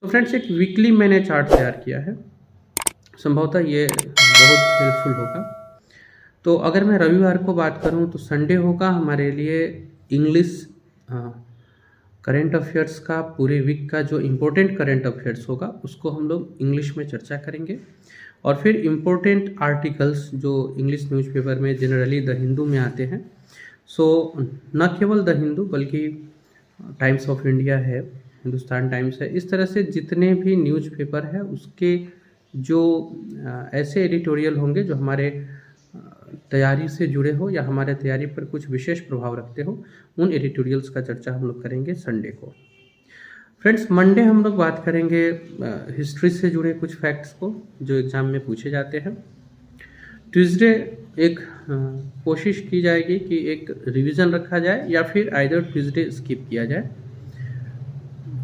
तो फ्रेंड्स एक वीकली मैंने चार्ट तैयार किया है, संभवतः ये बहुत हेल्पफुल होगा। तो अगर मैं रविवार को बात करूं तो संडे होगा हमारे लिए इंग्लिश करंट अफेयर्स का, पूरे वीक का जो इम्पोर्टेंट करंट अफेयर्स होगा उसको हम लोग इंग्लिश में चर्चा करेंगे। और फिर इम्पोर्टेंट आर्टिकल्स जो इंग्लिश न्यूज़पेपर में जनरली द हिंदू में आते हैं, सो न केवल द हिंदू बल्कि टाइम्स ऑफ इंडिया है, हिंदुस्तान टाइम्स है, इस तरह से जितने भी न्यूज़पेपर है उसके जो ऐसे एडिटोरियल होंगे जो हमारे तैयारी से जुड़े हो या हमारे तैयारी पर कुछ विशेष प्रभाव रखते हो, उन एडिटोरियल्स का चर्चा हम लोग करेंगे संडे को। फ्रेंड्स मंडे हम लोग बात करेंगे हिस्ट्री से जुड़े कुछ फैक्ट्स को जो एग्ज़ाम में पूछे जाते हैं। ट्यूसडे एक कोशिश की जाएगी कि एक रिवीजन रखा जाए या फिर आइदर ट्यूसडे स्किप किया जाए।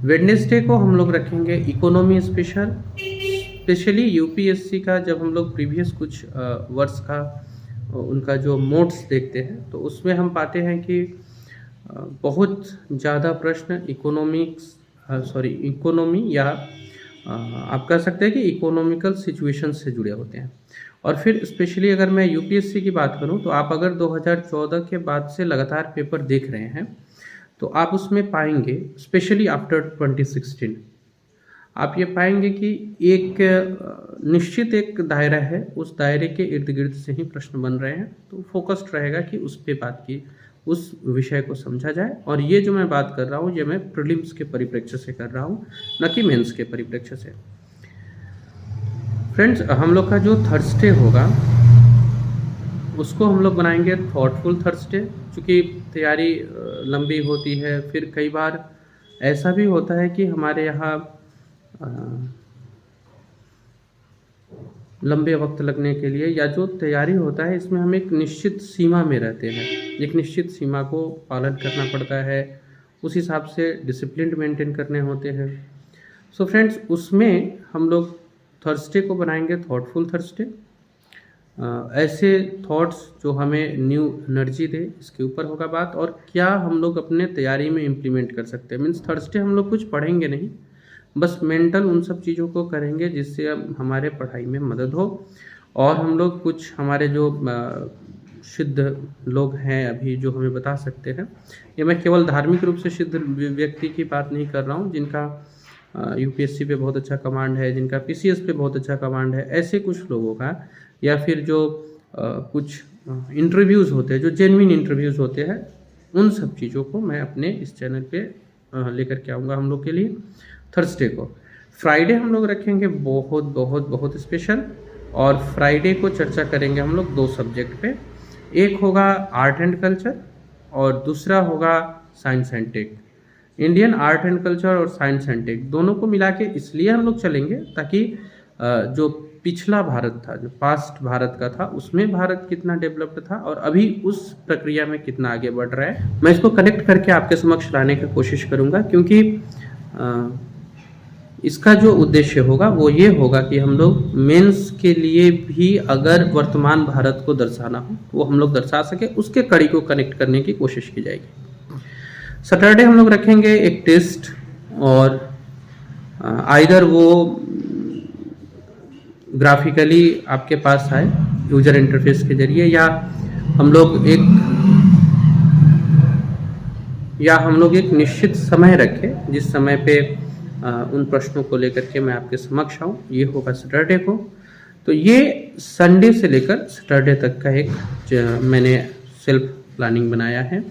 वेडनेसडे को हम लोग रखेंगे इकोनॉमी स्पेशली यूपीएससी का, जब हम लोग प्रीवियस कुछ वर्ष का उनका जो मोड्स देखते हैं तो उसमें हम पाते हैं कि बहुत ज़्यादा प्रश्न इकोनॉमी या आप कह सकते हैं कि इकोनॉमिकल सिचुएशन से जुड़े होते हैं। और फिर स्पेशली अगर मैं यूपीएससी की बात करूं तो आप अगर 2014 के बाद से लगातार पेपर देख रहे हैं तो आप उसमें पाएंगे, स्पेशली आफ्टर 2016 आप ये पाएंगे कि एक निश्चित एक दायरा है, उस दायरे के इर्द गिर्द से ही प्रश्न बन रहे हैं। तो फोकस्ड रहेगा कि उस पे बात की, उस विषय को समझा जाए। और ये जो मैं बात कर रहा हूँ ये मैं प्रीलिम्स के परिप्रेक्ष्य से कर रहा हूँ, न कि मेंस के परिप्रेक्ष्य से। फ्रेंड्स हम लोग का जो थर्सडे होगा उसको हम लोग बनाएंगे थॉटफुल थर्सडे, क्योंकि तैयारी लंबी होती है। फिर कई बार ऐसा भी होता है कि हमारे यहाँ लंबे वक्त लगने के लिए या जो तैयारी होता है इसमें हम एक निश्चित सीमा में रहते हैं, एक निश्चित सीमा को पालन करना पड़ता है, उस हिसाब से डिसिप्लिन मेंटेन करने होते हैं। सो फ्रेंड्स उसमें हम लोग थर्सडे को बनाएंगे थॉटफुल थर्सडे। ऐसे थॉट्स जो हमें न्यू एनर्जी दे, इसके ऊपर होगा बात, और क्या हम लोग अपने तैयारी में इम्प्लीमेंट कर सकते हैं। मीन्स थर्सडे हम लोग कुछ पढ़ेंगे नहीं, बस मेंटल उन सब चीज़ों को करेंगे जिससे हमारे पढ़ाई में मदद हो। और हम लोग कुछ हमारे जो सिद्ध लोग हैं अभी जो हमें बता सकते हैं, ये मैं केवल धार्मिक रूप से सिद्ध व्यक्ति की बात नहीं कर रहा हूँ, जिनका यूपीएससी पे बहुत अच्छा कमांड है, जिनका पीसीएस पे बहुत अच्छा कमांड है, ऐसे कुछ लोगों का, या फिर जो कुछ इंटरव्यूज़ होते हैं, जो जेन्युइन इंटरव्यूज़ होते हैं, उन सब चीज़ों को मैं अपने इस चैनल पे लेकर के आऊँगा हम लोग के लिए थर्सडे को। फ्राइडे हम लोग रखेंगे बहुत बहुत बहुत स्पेशल, और फ्राइडे को चर्चा करेंगे हम लोग 2 सब्जेक्ट पे। एक होगा आर्ट एंड कल्चर और दूसरा होगा science and tech. Indian art and culture और साइंस एंड टेक दोनों को मिला के इसलिए हम लोग चलेंगे ताकि जो पिछला भारत था, जो पास्ट भारत का था, उसमें भारत कितना डेवलप्ड था और अभी उस प्रक्रिया में कितना आगे बढ़ रहा है, मैं इसको कनेक्ट करके आपके समक्ष लाने की कोशिश करूँगा। क्योंकि इसका जो उद्देश्य होगा वो ये होगा कि हम लोग मेंस के लिए भी अगर वर्तमान भारत को दर्शाना हो तो वो हम लोग दर्शा सके, उसके कड़ी को कनेक्ट करने की कोशिश की जाएगी। सैटरडे हम लोग रखेंगे एक टेस्ट, और आइदर वो ग्राफिकली आपके पास आए यूजर इंटरफेस के जरिए, या हम लोग एक निश्चित समय रखें जिस समय पे उन प्रश्नों को लेकर के मैं आपके समक्ष आऊँ। ये होगा सैटरडे को। तो ये संडे से लेकर सैटरडे तक का एक मैंने सेल्फ प्लानिंग बनाया है।